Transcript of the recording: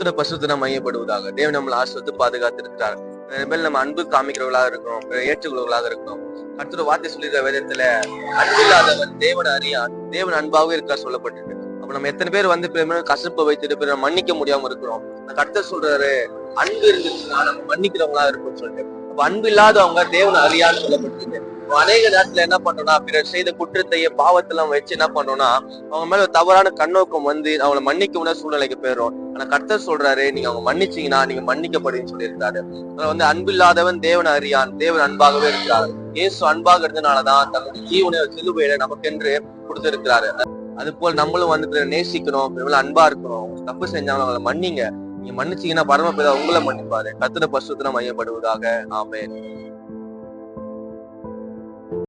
கர்த்தருடைய பரிசுத்தம் மையப்படுவதாக. தேவன் நம்மளை ஆசீர்வதித்து பாதுகாத்து இருக்கிறார். நம்ம அன்பு காமிக்கிறவர்களாக இருக்கிறோம், ஏற்றுக்கொள்வர்களாக இருக்கிறோம். கர்த்தருடைய வார்த்தை சொல்லியிருக்கிற வேதத்துல அன்பில்லாதவன் தேவன் அறியான், தேவன் அன்பாகவே இருக்கார் சொல்லப்பட்டிருக்கு. அப்ப நம்ம எத்தனை பேர் வந்து கசப்பை வைத்துட்டு பேர் மன்னிக்க முடியாம இருக்கிறோம். கர்த்தர் சொல்றாரு, அன்பு இருந்துச்சுன்னா நம்ம மன்னிக்கிறவங்களா இருக்கும்னு சொல்லிட்டு. அப்ப அன்பு இல்லாதவங்க தேவன் அறியான்னு சொல்லப்பட்டிருக்கு. அநேக நேரத்துல என்ன பண்றோம்னா, பிறர் செய்த குற்றத்தையே பாவத்தெல்லாம் வச்சு என்ன பண்றோம்னா, அவங்க மேல தவறான கண்ணோக்கம் வந்து அவங்களை மன்னிக்க முடியாத சூழ்நிலைக்கு போயிடும். ஆனா கர்த்தர் சொல்றாரு, நீங்க அவங்க மன்னிச்சீங்கன்னா நீங்க மன்னிக்கப்படுன்னு சொல்லியிருக்காரு. வந்து அன்பில்லாதவன் தேவன் அறியான், தேவன் அன்பாகவே இருக்கிறார். இயேசு அன்பாக இருந்ததுனாலதான் தன்னுடைய ஜீவனை சிலுவையில நமக்கென்று கொடுத்திருக்கிறாரு. அது போல் நம்மளும் வந்து நேசிக்கணும், அன்பா இருக்கணும். தப்பு செஞ்சாலும் அவங்களை மன்னிங்க. நீங்க மன்னிச்சீங்கன்னா பரமபிதா உங்களை மன்னிப்பாரு. கர்த்தருடைய பரிசுத்தம் மையப்படுவதாக. ஆமென்.